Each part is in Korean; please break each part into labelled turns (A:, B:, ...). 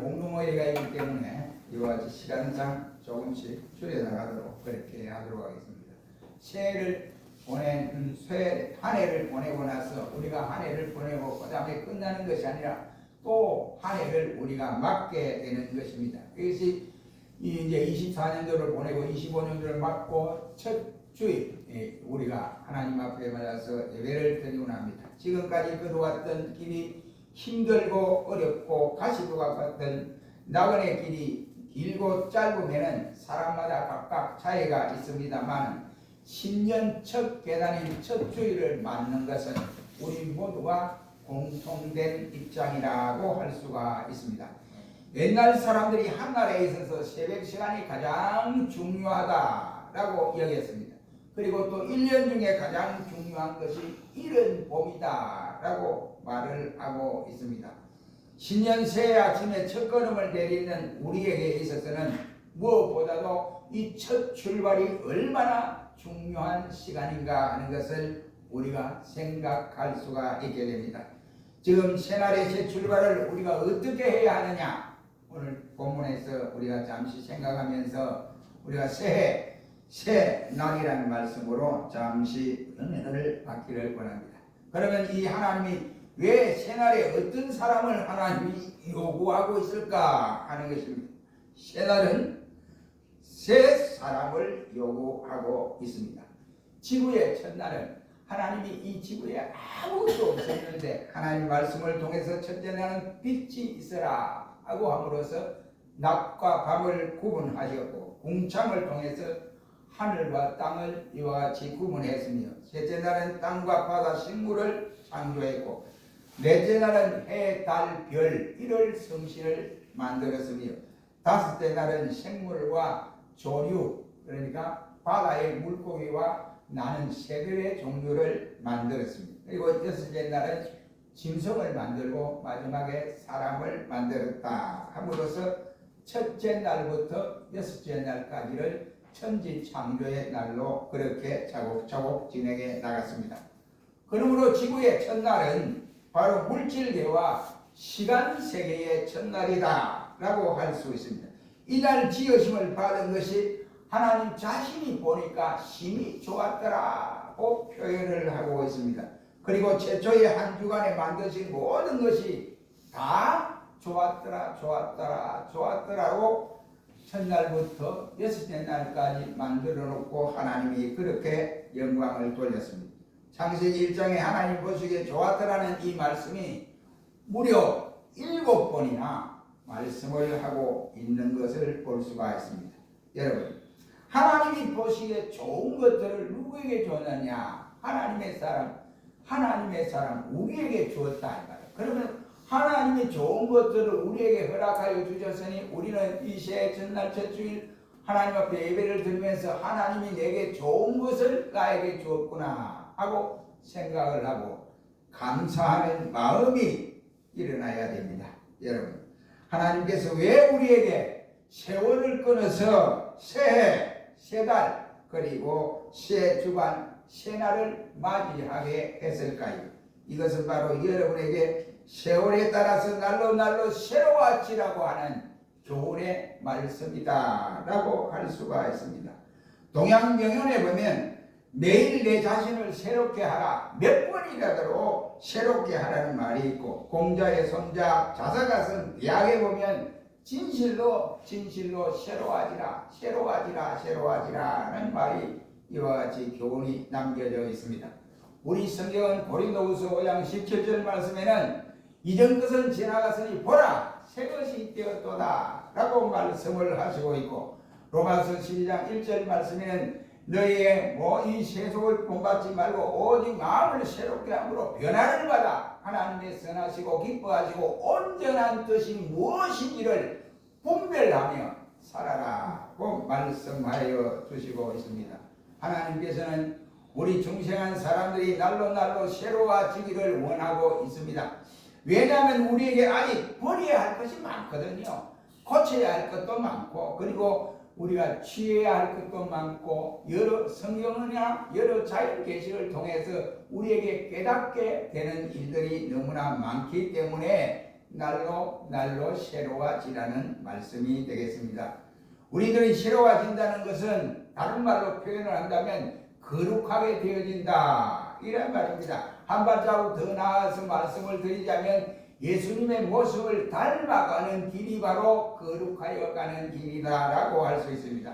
A: 공동회의가 있기 때문에 이와 같이 시간상 조금씩 줄여나가도록 그렇게 하도록 하겠습니다. 한 해를 보내고 나서 우리가 한 해를 보내고 그 다음에 끝나는 것이 아니라 또 한 해를 우리가 맞게 되는 것입니다. 그것이 이제 24년도를 보내고 25년도를 맞고 첫 주일 우리가 하나님 앞에 맞아서 예배를 드리고 납니다. 지금까지 걸어왔던 길이 힘들고 어렵고 가시도가 같은 나그네 길이 길고 짧으면은 사람마다 각각 차이가 있습니다만 10년 첫 계단인 첫 주일을 맞는 것은 우리 모두가 공통된 입장이라고 할 수가 있습니다. 옛날 사람들이 한나라에 있어서 새벽 시간이 가장 중요하다라고 여겼습니다. 그리고 또 1년 중에 가장 중요한 것이 이른 봄이다라고 말을 하고 있습니다. 신년 새해 아침에 첫걸음을 내리는 우리에게 있어서는 무엇보다도 이 첫 출발이 얼마나 중요한 시간인가 하는 것을 우리가 생각할 수가 있게 됩니다. 지금 새날의 새 출발을 우리가 어떻게 해야 하느냐, 오늘 본문에서 우리가 잠시 생각하면서 우리가 새해 새 날이라는 말씀으로 잠시 은혜를 받기를 원합니다. 그러면 이 하나님이 왜 새날에 어떤 사람을 하나님이 요구하고 있을까 하는 것입니다. 새날은 새 사람을 요구하고 있습니다. 지구의 첫날은 하나님이 이 지구에 아무것도 없었는데 하나님 말씀을 통해서 첫째 날은 빛이 있어라 하고 함으로써 낮과 밤을 구분하셨고 궁창을 통해서 하늘과 땅을 이와 같이 구분했으며 셋째 날은 땅과 바다 식물을 창조했고 넷째 날은 해, 달, 별, 일월 성신을 만들었으며 다섯째 날은 생물과 조류 그러니까 바다의 물고기와 나는 새들의 종류를 만들었습니다. 그리고 여섯째 날은 짐승을 만들고 마지막에 사람을 만들었다 함으로써 첫째 날부터 여섯째 날까지를 천지 창조의 날로 그렇게 차곡차곡 진행해 나갔습니다. 그러므로 지구의 첫날은 바로 물질계와 시간세계의 첫날이다 라고 할 수 있습니다. 이날 지으심을 받은 것이 하나님 자신이 보니까 심히 좋았더라고 표현을 하고 있습니다. 그리고 최초의 한 주간에 만드신 모든 것이 다 좋았더라고 첫날부터 여섯째 날까지 만들어 놓고 하나님이 그렇게 영광을 돌렸습니다. 창세기 1장에 하나님 보시기에 좋았더라는 이 말씀이 무려 7번이나 말씀을 하고 있는 것을 볼 수가 있습니다. 여러분, 하나님이 보시기에 좋은 것들을 누구에게 줬느냐? 하나님의 사람 우리에게 주었다. 그러면 하나님이 좋은 것들을 우리에게 허락하여 주셨으니 우리는 이 새해 첫날 첫 주일 하나님 앞에 예배를 드리면서 하나님이 내게 좋은 것을 나에게 주었구나 하고 생각을 하고 감사하는 마음이 일어나야 됩니다. 여러분, 하나님께서 왜 우리에게 세월을 끊어서 새해, 새달 그리고 새주간, 새날을 맞이하게 했을까요? 이것은 바로 여러분에게 세월에 따라서 날로 새로워지라고 하는 교훈의 말씀이다 라고 할 수가 있습니다. 동양명언에 보면 매일 내 자신을 새롭게 하라, 몇 번이라도 새롭게 하라는 말이 있고 공자의 손자 자사가선 대학에 보면 진실로 새로워지라는 말이 이와 같이 교훈이 남겨져 있습니다. 우리 성경은 고린도후서 5장 17절 말씀에는 이전 것은 지나갔으니 보라 새 것이 되었도다 라고 말씀을 하시고 있고 로마서 12장 1절 말씀에는 너희의 이 세속을 본받지 말고 오직 마음을 새롭게 함으로 변화를 받아 하나님의 선하시고 기뻐하시고 온전한 뜻이 무엇인지를 분별하며 살아라고 말씀하여 주시고 있습니다. 하나님께서는 우리 중생한 사람들이 날로 새로워지기를 원하고 있습니다. 왜냐하면 우리에게 아직 버려야 할 것이 많거든요. 고쳐야 할 것도 많고 그리고 우리가 취해야 할 것도 많고 여러 성경이나 여러 자연 계시를 통해서 우리에게 깨닫게 되는 일들이 너무나 많기 때문에 날로 날로 새로워지라는 말씀이 되겠습니다. 우리들이 새로워진다는 것은 다른 말로 표현을 한다면 거룩하게 되어진다 이런 말입니다. 한 발자국 더 나아가서 말씀을 드리자면 예수님의 모습을 닮아가는 길이 바로 거룩하여 가는 길이다라고 할 수 있습니다.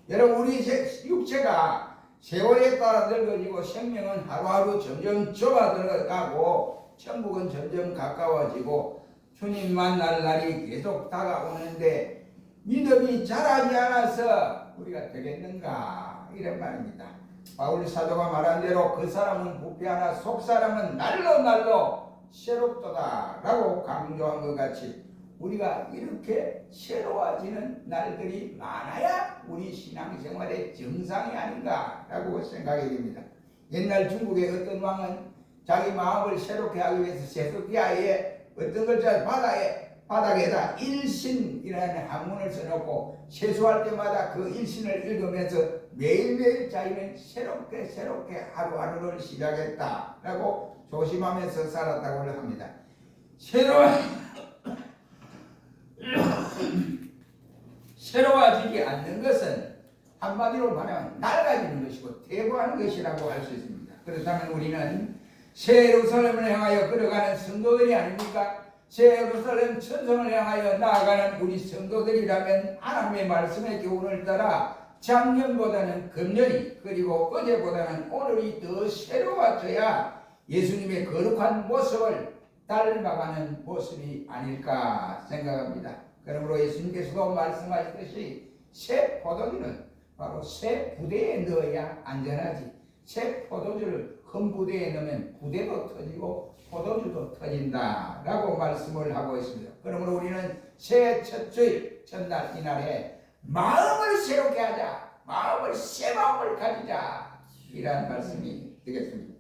A: 여러분, 우리 육체가 세월에 따라 늙어지고 생명은 하루하루 점점 좁아들어가고 천국은 점점 가까워지고 주님 만날 날이 계속 다가오는데 믿음이 자라지 않아서 우리가 되겠는가 이런 말입니다. 바울 사도가 말한 대로 그 사람은 부패하나 속 사람은 날로 날로 새롭도다 라고 강조한 것 같이 우리가 이렇게 새로워지는 날들이 많아야 우리 신앙생활의 정상이 아닌가 라고 생각이 됩니다. 옛날 중국의 어떤 왕은 자기 마음을 새롭게 하기 위해서 세수기하에 어떤 글자 바닥에다 일신이라는 한문을 써놓고 세수할 때마다 그 일신을 읽으면서 매일매일 자기는 새롭게 하루하루를 시작했다라고 조심하면서 살았다고 합니다. 새로워지지 않는 것은 한마디로 말하면 낡아지는 것이고 퇴보하는 것이라고 할 수 있습니다. 그렇다면 우리는 새 예루살렘을 향하여 걸어가는 성도들이 아닙니까? 새 예루살렘 천성을 향하여 나아가는 우리 성도들이라면 하나님의 말씀의 교훈을 따라 작년보다는 금년이 그리고 어제보다는 오늘이 더 새로워져야 예수님의 거룩한 모습을 닮아가는 모습이 아닐까 생각합니다. 그러므로 예수님께서도 말씀하셨듯이 새 포도주는 바로 새 부대에 넣어야 안전하지, 새 포도주를 큰 부대에 넣으면 부대도 터지고 포도주도 터진다 라고 말씀을 하고 있습니다. 그러므로 우리는 새 첫 주일 첫날 이날에 마음을 새롭게 하자, 새 마음을 가지자 이런 말씀이 되겠습니다.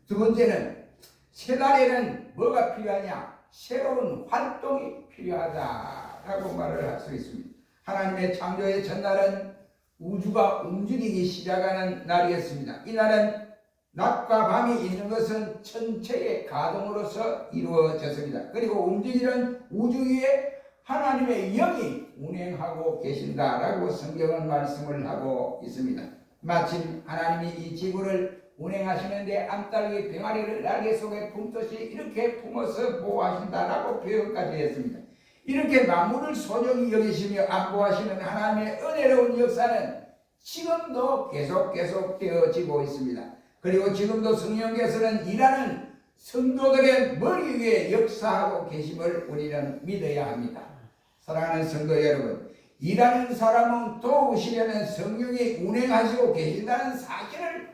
A: 두 번째는 새 날에는 뭐가 필요하냐? 새로운 활동이 필요하다라고 말을 할 수 있습니다. 하나님의 창조의 첫날은 우주가 움직이기 시작하는 날이었습니다. 이날은 낮과 밤이 있는 것은 천체의 가동으로서 이루어졌습니다. 그리고 움직이는 우주 위에 하나님의 영이 운행하고 계신다라고 성경은 말씀을 하고 있습니다. 마침 하나님이 이 지구를 운행하시는데 암탉이 병아리를 날개 속에 품듯이 이렇게 품어서 보호하신다라고 표현까지 했습니다. 이렇게 만물을 소중히 여기시며 안보하시는 하나님의 은혜로운 역사는 지금도 계속 되어지고 있습니다. 그리고 지금도 성령께서는 일하는 성도들의 머리 위에 역사하고 계심을 우리는 믿어야 합니다. 사랑하는 성도 여러분, 일하는 사람은 도우시려는 성령이 운행하시고 계신다는 사실을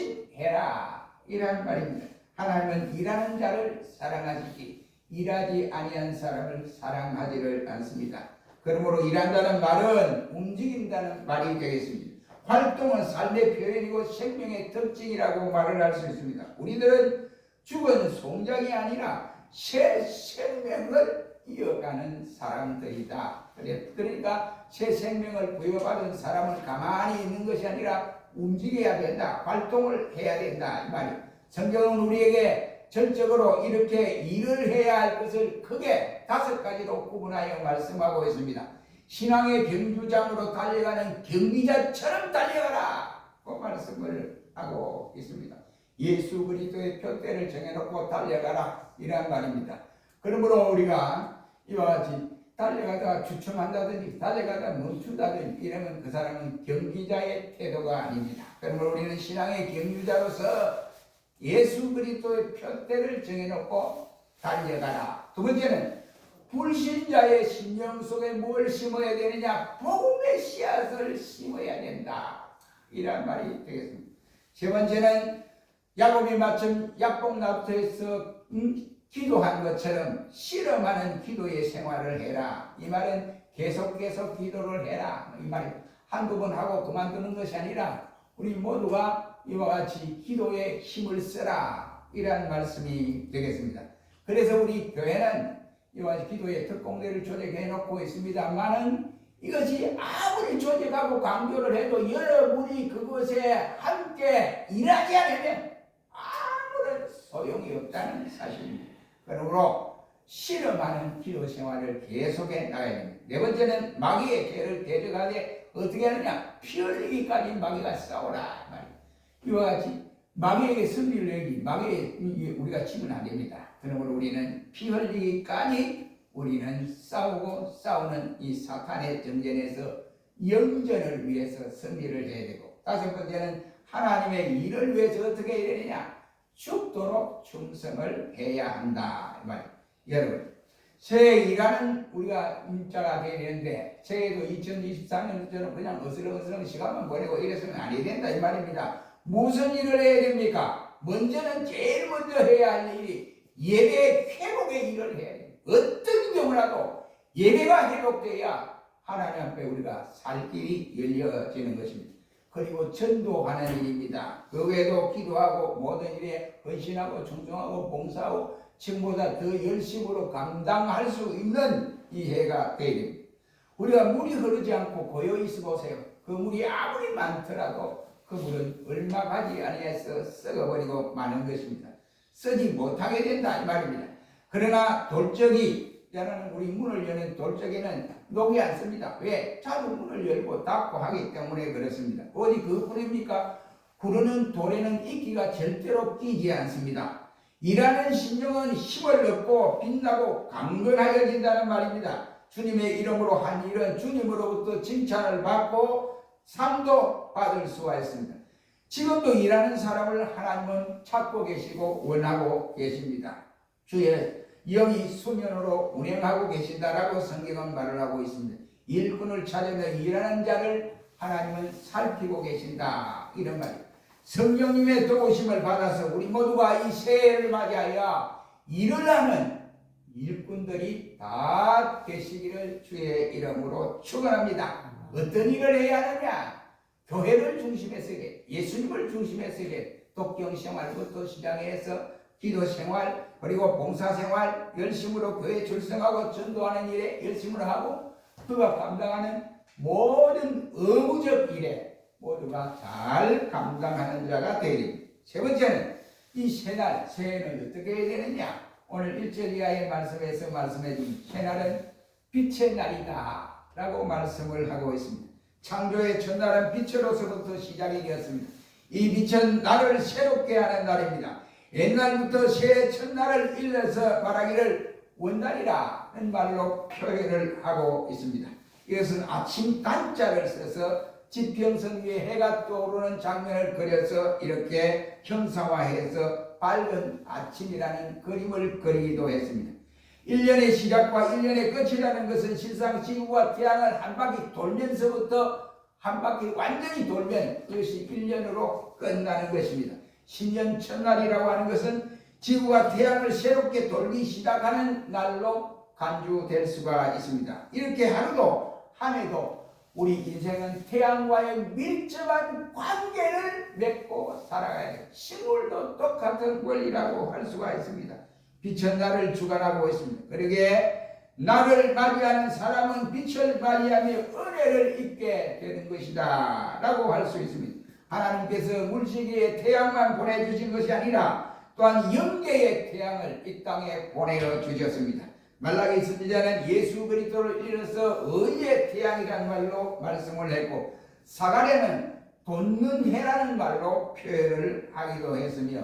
A: 확신해라 이란 말입니다. 하나님은 일하는 자를 사랑하시지 일하지 아니한 사람을 사랑하지를 않습니다. 그러므로 일한다는 말은 움직인다는 말이 되겠습니다. 활동은 삶의 표현이고 생명의 특징이라고 말을 할 수 있습니다. 우리들은 죽은 송장이 아니라 새 생명을 이어가는 사람들이다. 그러니까 새 생명을 부여받은 사람은 가만히 있는 것이 아니라 움직여야 된다. 활동을 해야 된다. 이 말이에요. 성경은 우리에게 전적으로 이렇게 일을 해야 할 것을 크게 5가지로 구분하여 말씀하고 있습니다. 신앙의 경주장으로 달려가는 경기자처럼 달려가라. 그 말씀을 하고 있습니다. 예수 그리스도의 표대를 정해놓고 달려가라. 이란 말입니다. 그러므로 우리가 이와 같이 달려가다가 주춤한다든지 달려가다가 멈춘다든지 이러면 그 사람은 경기자의 태도가 아닙니다. 그러므로 우리는 신앙의 경주자로서 예수 그리스도의 표대를 정해놓고 달려가라. 두 번째는 불신자의 심령 속에 뭘 심어야 되느냐? 복음의 씨앗을 심어야 된다. 이란 말이 되겠습니다. 세 번째는 야곱이 마침 약복나루터에서 기도한 것처럼 실험하는 기도의 생활을 해라. 이 말은 계속 기도를 해라. 이 말이 한두 번 하고 그만두는 것이 아니라 우리 모두가 이와 같이 기도에 힘을 써라. 이란 말씀이 되겠습니다. 그래서 우리 교회는 이와 같이 기도의 특공대를 조직해 놓고 있습니다만은 이것이 아무리 조직하고 강조를 해도 여러분이 그것에 함께 일하지 않으면 아무런 소용이 없다는 사실입니다. 그러므로 실험하는 기도 생활을 계속해 나가야 됩니다. 네 번째는 마귀의 죄를 대적하되 어떻게 하느냐? 피 흘리기까지 마귀가 싸우라 말이에요. 이와 같이 마귀에게 승리를 내기, 마귀에 우리가 치면 안 됩니다. 그러므로 우리는 피 흘리기까지 우리는 싸우는 이 사탄의 전쟁에서 영전을 위해서 승리를 해야 되고, 다섯 번째는 하나님의 일을 위해서 어떻게 해야 되느냐? 죽도록 충성을 해야 한다 말이에요. 여러분, 새해 일하는 우리가 문자가 되는데, 새해도 2023년처럼 그냥 어슬렁어슬렁 시간만 보내고 이래서는 아니 된다 이 말입니다. 무슨 일을 해야 됩니까? 먼저는 제일 먼저 해야 할 일이 예배 회복의 일을 해야 됩니다. 어떤 경우라도 예배가 회복돼야 하나님 앞에 우리가 살 길이 열려지는 것입니다. 그리고 전도하는 일입니다. 그 외에도 기도하고 모든 일에 헌신하고 충성하고 봉사하고 지금보다 더 열심으로 감당할 수 있는 이 해가 되어야 됩니다. 우리가 물이 흐르지 않고 고여 있어 보세요. 그 물이 아무리 많더라도 그 물은 얼마 가지 아니해서 썩어버리고 마는 것입니다. 쓰지 못하게 된다 이 말입니다. 그러나 돌적이라는 우리 문을 여는 돌적이는 녹이 않습니다. 왜? 자주 문을 열고 닫고 하기 때문에 그렇습니다. 어디 그뿐입니까? 구르는 돌에는 이끼가 절대로 끼지 않습니다. 일하는 심령은 힘을 얻고 빛나고 강건하여진다는 말입니다. 주님의 이름으로 한 일은 주님으로부터 칭찬을 받고 상도 받을 수가 있습니다. 지금도 일하는 사람을 하나님은 찾고 계시고 원하고 계십니다. 주의 영이 수면으로 운행하고 계신다라고 성경은 말을 하고 있습니다. 일꾼을 찾으며 일하는 자를 하나님은 살피고 계신다 이런 말입니다. 성령님의 도우심을 받아서 우리 모두가 이 새해를 맞이하여 일을 하는 일꾼들이 다 되시기를 주의 이름으로 축원합니다. 어떤 일을 해야 하느냐? 교회를 중심해서 예수님을 중심해서 독경생활부터 시작해서 기도생활 그리고 봉사생활 열심으로 교회 출석하고 전도하는 일에 열심으로 하고 그가 감당하는 모든 의무적 일에 모두가 잘 감당하는 자가 되리. 세 번째는 이 새날, 새해는 어떻게 해야 되느냐? 오늘 1절 이하의 말씀에서 말씀해 준 새날은 빛의 날이다 라고 말씀을 하고 있습니다. 창조의 첫날은 빛으로서부터 시작이 되었습니다. 이 빛은 나를 새롭게 하는 날입니다. 옛날부터 새해 첫날을 일러서 말하기를 원날이라는 말로 표현을 하고 있습니다. 이것은 아침 단자를 써서 지평선 위에 해가 떠오르는 장면을 그려서 이렇게 형상화해서 밝은 아침이라는 그림을 그리기도 했습니다. 1년의 시작과 1년의 끝이라는 것은 실상 지구와 태양을 한 바퀴 돌면서부터 한 바퀴 완전히 돌면 그것이 1년으로 끝나는 것입니다. 신년 첫날이라고 하는 것은 지구와 태양을 새롭게 돌기 시작하는 날로 간주될 수가 있습니다. 이렇게 하루도 한 해도 우리 인생은 태양과의 밀접한 관계를 맺고 살아가야 돼요. 식물도 똑같은 권리라고 할 수가 있습니다. 빛은 나를 주관하고 있습니다. 그러기에 나를 맞이하는 사람은 빛을 맞이하며 은혜를 입게 되는 것이다 라고 할 수 있습니다. 하나님께서 물시기에 태양만 보내주신 것이 아니라 또한 영계의 태양을 이 땅에 보내어 주셨습니다. 말라기 선지자는 예수 그리스도를 일어서 의의 태양이라는 말로 말씀을 했고 사가랴는 돋는 해라는 말로 표현을 하기도 했으며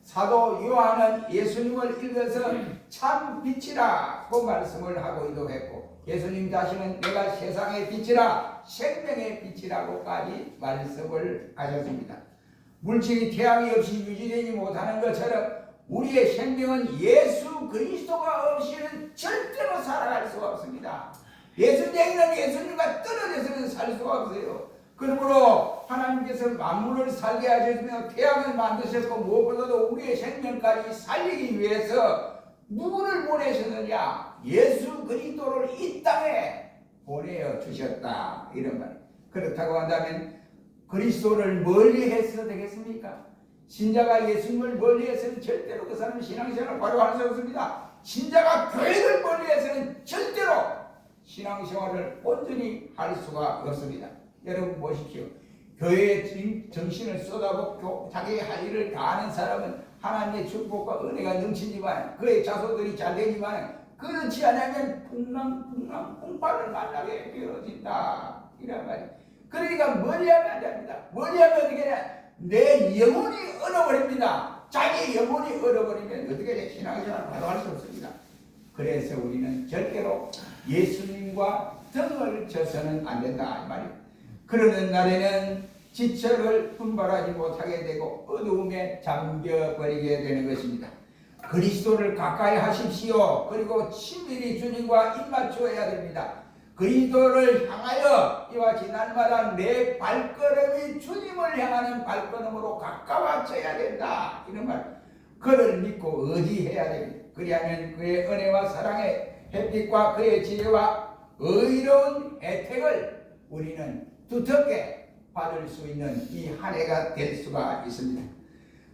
A: 사도 요한은 예수님을 읽어서 참 빛이라고 말씀을 하고도 했고 예수님 자신은 내가 세상의 빛이라 생명의 빛이라고까지 말씀을 하셨습니다. 물질이 태양이 없이 유지되지 못하는 것처럼 우리의 생명은 예수 그리스도가 없이는 절대로 살아갈 수가 없습니다. 예수쟁이는 예수님과 떨어져서는 살 수가 없어요. 그러므로 하나님께서 만물을 살게 하셨으며 태양을 만드셨고 무엇보다도 우리의 생명까지 살리기 위해서 누구를 보내셨느냐? 예수 그리스도를 이 땅에 보내어 주셨다 이런 말. 그렇다고 한다면 그리스도를 멀리해서 되겠습니까? 신자가 예수님을 멀리해서는 절대로 그 사람은 신앙생활을 바로 할 수 없습니다. 신자가 교회를 멀리해서는 절대로 신앙생활을 온전히 할 수가 없습니다. 여러분 보십시오. 교회에 정신을 쏟아붓고 자기의 할 일을 다하는 사람은 하나님의 축복과 은혜가 넘치지만 그의 자손들이 잘 되지만 그렇지 않으면 풍랑풍랑풍파를 만나게 되어진다. 이란 말이에요. 그러니까 멀리하면 안 됩니다. 멀리하면 어떻게 되냐? 내 영혼이 얼어버립니다. 자기 영혼이 얼어버리면 어떻게 돼? 신앙생활을 바로 할 수 없습니다. 그래서 우리는 절대로 예수님과 등을 져서는 안 된다. 이 말이에요. 그러는 날에는 지체를 분발하지 못하게 되고 어두움에 잠겨버리게 되는 것입니다. 그리스도를 가까이 하십시오. 그리고 친밀히 주님과 입맞추어야 됩니다. 그리스도를 향하여 이와 같이 날마다 내 발걸음이 주님을 향하는 발걸음으로 가까워져야 된다. 이런 말. 그를 믿고 의지해야 됩니다. 그리하면 그의 은혜와 사랑의 햇빛과 그의 지혜와 의로운 혜택을 우리는 두텁게 받을 수 있는 이 한 해가 될 수가 있습니다.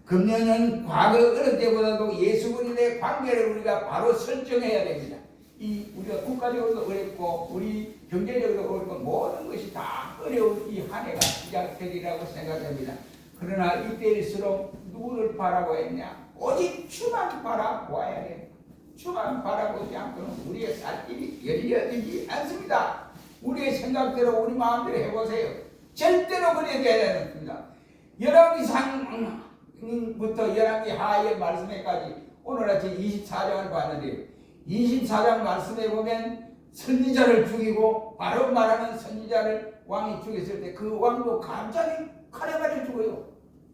A: 금년은 과거 어느 때보다도 예수 그리스도의 관계를 우리가 바로 설정해야 됩니다. 우리가 국가적으로도 어렵고 우리 경제적으로도 어렵고 모든 것이 다 어려운 이 한 해가 시작되리라고 생각합니다. 그러나 이때일수록 누구를 바라보아야 했냐? 오직 주만 바라보아야 돼. 주만 바라보지 않고는 우리의 살 길이 열려지지 않습니다. 우리의 생각대로 우리 마음대로 해보세요. 절대로 그래야 되지 않습니다. 열왕기상부터 열왕기 하의 말씀에까지 오늘 아침 24장을 봤는데 24장 말씀에 보면 선지자를 죽이고 바로 말하는 선지자를 왕이 죽였을 때 그 왕도 갑자기 칼에 맞아 죽어요.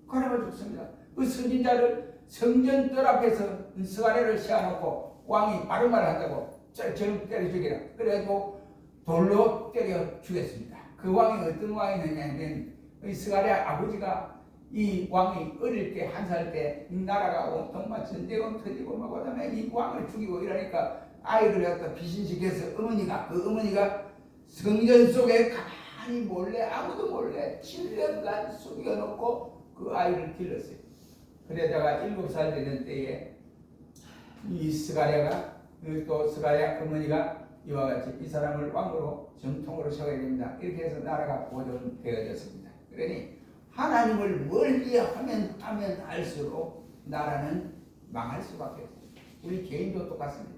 A: 칼에 맞아 죽습니다. 그 선지자를 성전 뜰 앞에서 스가랴를 세워놓고 왕이 바로 말한다고 저를 때려 죽이라. 그래가지고 돌로 때려 죽였습니다. 그 왕이 어떤 왕이냐면 스가랴 아버지가 이 왕이 어릴 때 한 살 때 나라가 온통 막 전쟁은 터지고 막 그다음에 이 왕을 죽이고 이러니까 아이를 갖다 비신시켜서 그 어머니가 성전 속에 가만히 몰래 아무도 몰래 7년간 숨겨놓고 그 아이를 길렀어요. 그러다가 7살 되는 때에 이 스가랴가 또 스가랴 어머니가 이와 같이 이 사람을 왕으로 정통으로 세워야 됩니다. 이렇게 해서 나라가 보존되어졌습니다. 그러니 하나님을 멀리하면 할수록 나라는 망할 수밖에 없어요. 우리 개인도 똑같습니다.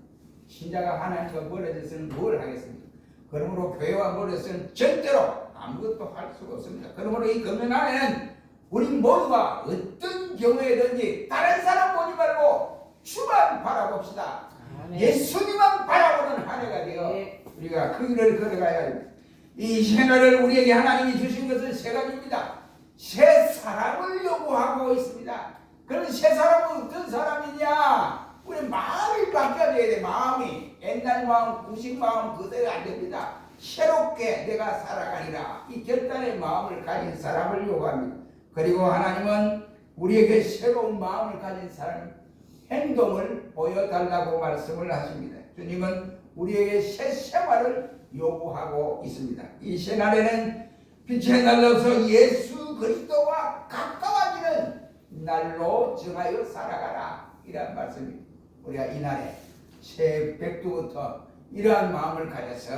A: 신자가 하나님과 멀어져서는 뭘 하겠습니까? 그러므로 교회와 멀어져서는 절대로 아무것도 할 수가 없습니다. 그러므로 이 금년 안에는 우리 모두가 어떤 경우에든지 다른 사람 보지 말고 주만 바라봅시다. 예수님만 바라보는 한 해가 되어 우리가 그 길을 걸어가야 합니다. 이 생활을 우리에게 하나님이 주신 것은 세 가지입니다. 새 사람을 요구하고 있습니다. 그럼 새 사람은 어떤 사람이냐? 우리 마음이 바뀌어야 돼. 마음이 옛날 마음, 구식 마음 그대로 안 됩니다. 새롭게 내가 살아가리라. 이 결단의 마음을 가진 사람을 요구합니다. 그리고 하나님은 우리에게 새로운 마음을 가진 사람 행동을 보여달라고 말씀을 하십니다. 주님은 우리에게 새 생활을 요구하고 있습니다. 이 새날에는 빛의 날로서 예수 그리스도와 가까워지는 날로 정하여 살아가라. 이런 말씀입니다. 우리가 이날에 새벽부터 이러한 마음을 가져서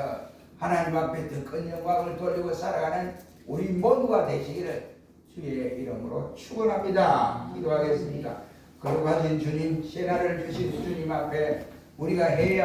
A: 하나님 앞에 더 큰 영광을 돌리고 살아가는 우리 모두가 되시기를 주의 이름으로 축원합니다. 기도하겠습니다. 거룩하신 주님, 새날을 주신 주님 앞에 우리가 해야